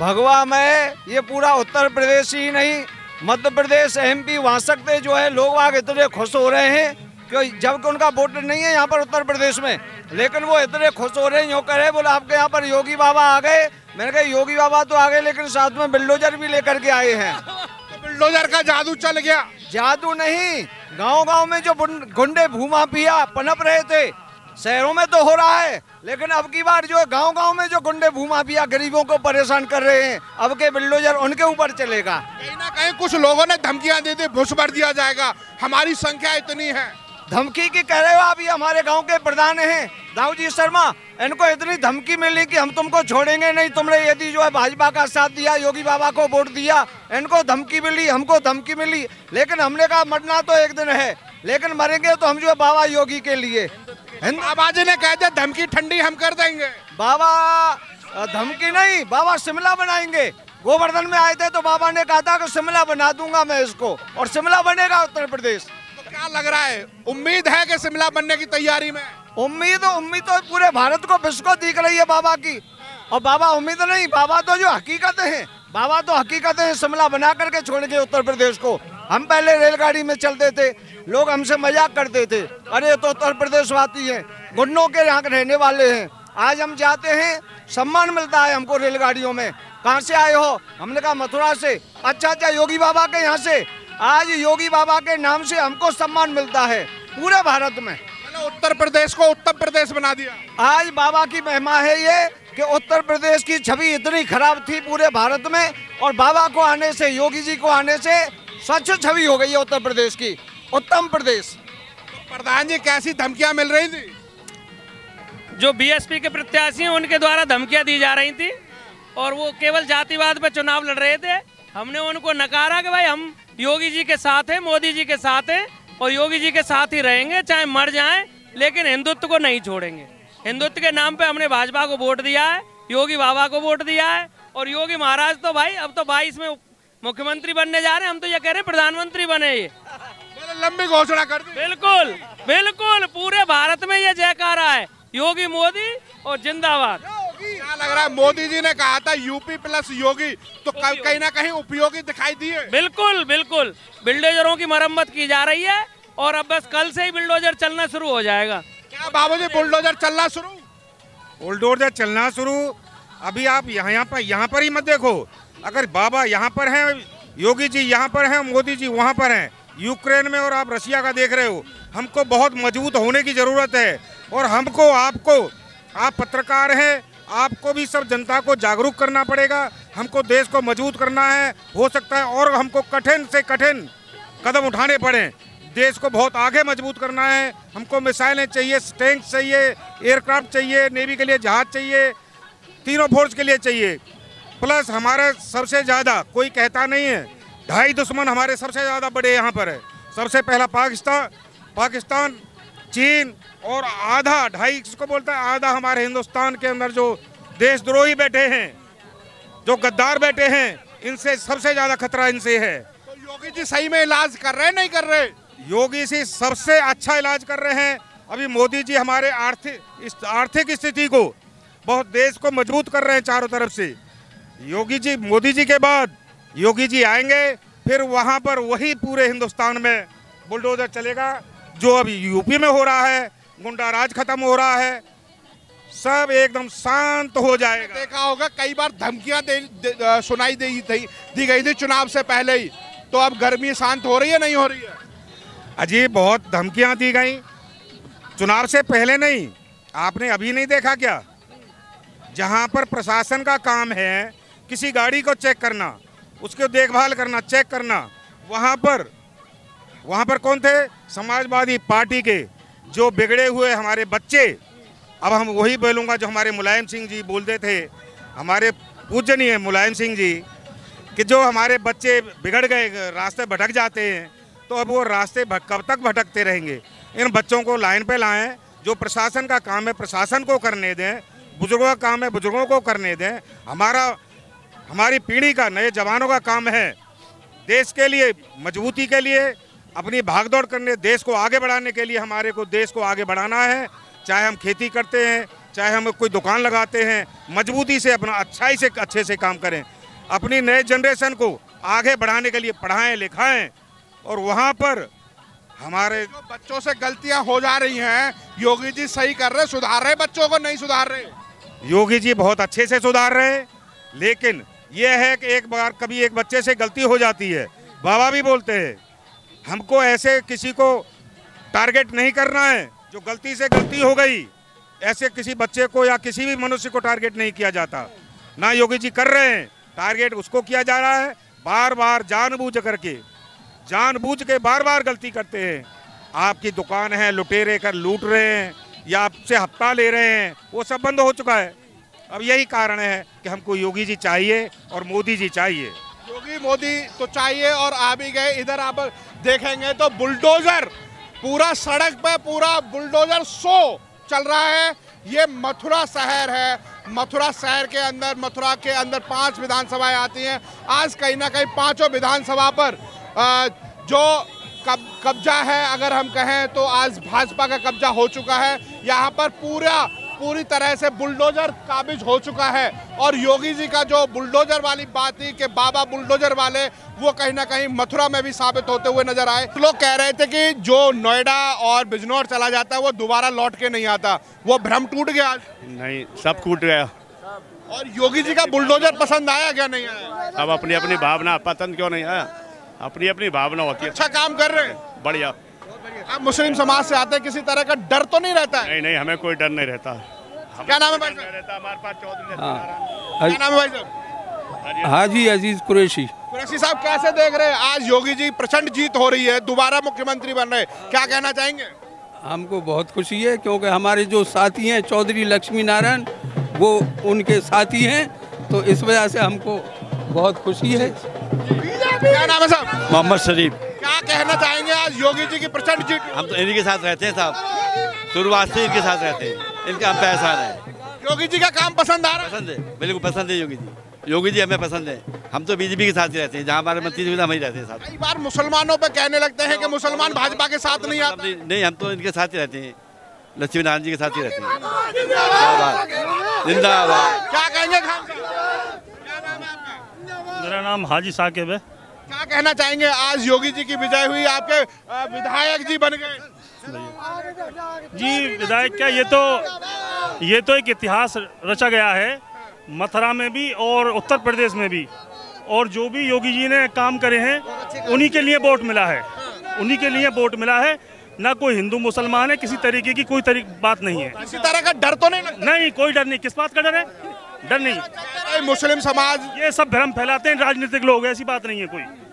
भगवा में ये पूरा उत्तर प्रदेश ही नहीं, मध्य प्रदेश, एमपी, वहाँ सकते जो है लोग आगे इतने खुश हो रहे हैं कि जबकि उनका वोट नहीं है यहाँ पर उत्तर प्रदेश में, लेकिन वो इतने खुश हो रहे हैं। यूँ करे बोले आपके यहाँ पर योगी बाबा आ गए। मैंने कहा योगी बाबा तो आ गए, लेकिन साथ में बुलडोजर भी लेकर के आए हैं। तो बुलडोजर का जादू चल गया? जादू नहीं, गांव-गांव में जो गुंडे भूमा पिया पनप रहे थे, शहरों में तो हो रहा है, लेकिन अब की बार जो है गांव-गांव में जो गुंडे भूमा पिया गरीबों को परेशान कर रहे हैं, अब के बुलडोजर उनके ऊपर चलेगा। कहीं ना कहीं कुछ लोगों ने धमकियां दे दी, घुस भर दिया जाएगा, हमारी संख्या इतनी है। धमकी की कह रहे हो आप? ये हमारे गांव के प्रधान हैं दाऊजी शर्मा, इनको इतनी धमकी मिली कि हम तुमको छोड़ेंगे नहीं, तुमने यदि जो है भाजपा का साथ दिया, योगी बाबा को वोट दिया। इनको धमकी मिली, हमको धमकी मिली, लेकिन हमने कहा मरना तो एक दिन है, लेकिन मरेंगे तो हम जो है बाबा योगी के लिए। बाबा जी ने कह दिया धमकी ठंडी हम कर देंगे। बाबा धमकी नहीं, बाबा शिमला बनाएंगे। गोवर्धन में आए थे तो बाबा ने कहा था कि शिमला बना दूंगा मैं इसको, और शिमला बनेगा उत्तर प्रदेश। तो क्या लग रहा है, उम्मीद है कि शिमला बनने की तैयारी में? उम्मीद तो पूरे भारत को, विश्व को दिख रही है बाबा की। और बाबा उम्मीद नहीं, बाबा तो जो हकीकतें हैं, बाबा तो हकीकतें हैं। शिमला बना करके छोड़ेंगे उत्तर प्रदेश को। हम पहले रेलगाड़ी में चलते थे, लोग हमसे मजाक करते थे, अरे तो उत्तर प्रदेश वासी है, गुंडों के यहाँ रहने वाले हैं। आज हम जाते हैं, सम्मान मिलता है हमको रेलगाड़ियों में। कहाँ से आए हो? हमने कहा मथुरा से। अच्छा, योगी बाबा के यहाँ से। आज योगी बाबा के नाम से हमको सम्मान मिलता है पूरे भारत में। उत्तर प्रदेश को उत्तम प्रदेश बना दिया। आज बाबा की महिमा है ये कि उत्तर प्रदेश की छवि इतनी खराब थी पूरे भारत में, और बाबा को आने से, योगी जी को आने से स्वच्छ छवि हो गई है उत्तर प्रदेश की, उत्तम प्रदेश। तो प्रधान जी कैसी धमकियां मिल रही थी? जो बीएसपी के प्रत्याशी हैं उनके द्वारा धमकियां दी जा रही थी, और वो केवल जातिवाद पे चुनाव लड़ रहे थे। हमने उनको नकारा कि भाई हम योगी जी के साथ हैं, मोदी जी के साथ हैं, और योगी जी के साथ ही रहेंगे चाहे मर जाएं, लेकिन हिंदुत्व को नहीं छोड़ेंगे। हिंदुत्व के नाम पे हमने भाजपा को वोट दिया है, योगी बाबा को वोट दिया है, और योगी महाराज तो भाई अब तो 22 में मुख्यमंत्री बनने जा रहे हैं। हम तो ये कह रहे हैं प्रधानमंत्री बने। ये लंबी घोषणा कर दी। बिल्कुल बिल्कुल, पूरे भारत में ये जयकारा है, योगी मोदी और जिंदाबाद। क्या लग रहा है, मोदी जी ने कहा था यूपी प्लस योगी, तो कहीं ना कहीं उपयोगी दिखाई दिए? बिल्कुल बिल्कुल, बिल्डोजरों की मरम्मत की जा रही है, और अब बस कल से ही बिल्डोजर चलना शुरू हो जाएगा। क्या बाबूजी बुलडोजर चलना शुरू? बुलडोजर चलना शुरू। अभी आप यहाँ पर ही मत देखो, अगर बाबा यहाँ पर हैं, योगी जी यहाँ पर हैं, मोदी जी वहाँ पर हैं, यूक्रेन में, और आप रशिया का देख रहे हो। हमको बहुत मजबूत होने की ज़रूरत है, और हमको, आपको, आप पत्रकार हैं, आपको भी सब जनता को जागरूक करना पड़ेगा। हमको देश को मजबूत करना है, हो सकता है और हमको कठिन से कठिन कदम उठाने पड़े। देश को बहुत आगे मजबूत करना है। हमको मिसाइलें चाहिए, टैंक चाहिए, एयरक्राफ्ट चाहिए, नेवी के लिए जहाज चाहिए, तीनों फोर्स के लिए चाहिए। प्लस हमारे सबसे ज़्यादा, कोई कहता नहीं है, 2.5 दुश्मन हमारे सबसे ज़्यादा बड़े यहाँ पर है। सबसे पहला पाकिस्तान, चीन, और आधा, 2.5 किसको बोलता है, आधा हमारे हिंदुस्तान के अंदर जो देशद्रोही बैठे हैं, जो गद्दार बैठे हैं, इनसे सबसे ज़्यादा खतरा इनसे है। तो योगी जी सही में इलाज कर रहे हैं, नहीं कर रहे? योगी जी सबसे अच्छा इलाज कर रहे हैं। अभी मोदी जी हमारे आर्थिक स्थिति को, बहुत देश को मजबूत कर रहे हैं चारों तरफ से। योगी जी, मोदी जी के बाद योगी जी आएंगे, फिर वहाँ पर वही पूरे हिंदुस्तान में बुलडोजर चलेगा। जो अभी यूपी में हो रहा है, गुंडा राज खत्म हो रहा है, सब एकदम शांत हो जाएगा। देखा होगा कई बार धमकियां सुनाई दी गई थी चुनाव से पहले ही, तो अब गर्मी शांत हो रही है, नहीं हो रही है? अजीब, बहुत धमकियां दी गई चुनाव से पहले। नहीं, आपने अभी नहीं देखा क्या? जहां पर प्रशासन का काम है किसी गाड़ी को चेक करना, उसकी देखभाल करना, चेक करना, वहां पर कौन थे? समाजवादी पार्टी के जो बिगड़े हुए हमारे बच्चे। अब हम वही बोलूँगा जो हमारे मुलायम सिंह जी बोलते थे, हमारे पूजनीय मुलायम सिंह जी, कि जो हमारे बच्चे बिगड़ गए, रास्ते भटक जाते हैं, तो अब वो रास्ते कब तक भटकते रहेंगे? इन बच्चों को लाइन पे लाएं। जो प्रशासन का काम है प्रशासन को करने दें, बुजुर्गों का काम है बुजुर्गों को करने दें। हमारी पीढ़ी का, नए जवानों का काम है देश के लिए, मजबूती के लिए, अपनी भागदौड़ करने, देश को आगे बढ़ाने के लिए। हमारे को देश को आगे बढ़ाना है, चाहे हम खेती करते हैं, चाहे हम कोई दुकान लगाते हैं, मजबूती से अपना अच्छे से काम करें, अपनी नए जनरेशन को आगे बढ़ाने के लिए पढ़ाएं लिखाएं। और वहाँ पर हमारे जो बच्चों से गलतियां हो जा रही हैं, योगी जी सही कर रहे, सुधार रहे, बच्चों को नहीं सुधार रहे। योगी जी बहुत अच्छे से सुधार रहे हैं, लेकिन यह है कि एक बार कभी एक बच्चे से गलती हो जाती है। बाबा भी बोलते हैं हमको ऐसे किसी को टारगेट नहीं करना है, जो गलती से गलती हो गई ऐसे किसी बच्चे को या किसी भी मनुष्य को टारगेट नहीं किया जाता। ना योगी जी कर रहे हैं, टारगेट उसको किया जा रहा है, बार बार जानबूझ के बार बार गलती करते हैं। आपकी दुकान है, लुटेरे कर लूट रहे हैं या आपसे हफ्ता ले रहे हैं, वो सब बंद हो चुका है। अब यही कारण है कि हमको योगी जी चाहिए और मोदी जी चाहिए। योगी मोदी तो चाहिए और आ भी गए। इधर आप देखेंगे तो बुलडोजर पूरा सड़क पे पूरा बुलडोजर शो चल रहा है। ये मथुरा शहर है। मथुरा शहर के अंदर, मथुरा के अंदर 5 विधानसभाएं आती हैं। आज कहीं ना कहीं 5 विधानसभा पर जो कब्जा है, अगर हम कहें तो आज भाजपा का कब्जा हो चुका है। यहाँ पर पूरी तरह से बुलडोजर काबिज हो चुका है। और योगी जी का जो बुलडोजर वाली बात थी कि बाबा बुलडोजर वाले, वो कहीं ना कहीं मथुरा में भी साबित होते हुए नजर आए। लोग कह रहे थे कि जो नोएडा और बिजनौर चला जाता है वो दोबारा लौट के नहीं आता, वो भ्रम टूट गया। नहीं, सब टूट गया। और योगी जी का बुलडोजर पसंद आया क्या नहीं आया? अब अपनी अपनी भावना, पसंद क्यों नहीं आया, अपनी अपनी भावना होती है। अच्छा काम कर रहे हैं, बढ़िया। आप मुस्लिम समाज से आते हैं, किसी तरह का डर तो नहीं रहता है? नहीं नहीं, हमें कोई डर नहीं रहता। क्या नाम है भाई साहब? रहता हमारे पास चौधरी। क्या नाम है भाई साहब? हाजी अजीज कुरैशी। कुरैशी साहब, कैसे देख रहे हैं आज योगी जी प्रचंड जीत हो रही है, दोबारा मुख्यमंत्री बन रहे, क्या कहना चाहेंगे? हमको बहुत खुशी है क्योंकि हमारे जो साथी हैं चौधरी लक्ष्मी नारायण, वो उनके साथी हैं, तो इस वजह से हमको बहुत खुशी है। क्या नाम है साहब? मोहम्मद शरीफ। क्या कहना चाहेंगे आज योगी जी की प्रचंड जीत? हम तो इन्हीं के साथ रहते हैं साहब, शुरुआत से इनके साथ रहते हैं, इनका हम पहचान है। योगी जी का काम पसंद आ रहा है? पसंद है, बिल्कुल पसंद है योगी जी। योगी जी हमें पसंद है। हम तो बीजेपी के साथ ही रहते हैं, जहाँ हमारे मंत्री जी हम ही रहते हैं साथ। कई बार मुसलमानों पे कहने लगते हैं कि मुसलमान भाजपा के साथ नहीं आते। नहीं, हम तो इनके साथ ही रहते हैं, लक्ष्मी नारायण जी के साथ ही रहते हैं। जिंदाबाद जिंदाबाद। क्या कहेंगे खान साहब? क्या नाम है आपका? मेरा नाम हाजी साकिब है। क्या कहना चाहेंगे आज योगी जी की विजय हुई, आपके विधायक जी बन गए? जी विधायक क्या, ये तो एक इतिहास रचा गया है मथुरा में भी और उत्तर प्रदेश में भी। और जो भी योगी जी ने काम करे हैं उन्हीं के लिए वोट मिला है, उन्हीं के लिए वोट मिला है। ना कोई हिंदू मुसलमान है, किसी तरीके की कोई बात नहीं है। किसी तरह का डर तो नहीं लगता? नहीं, कोई डर नहीं। किस बात का डर है? डर नहीं। मुस्लिम समाज ये सब भ्रम फैलाते हैं राजनीतिक लोग, ऐसी बात नहीं है कोई।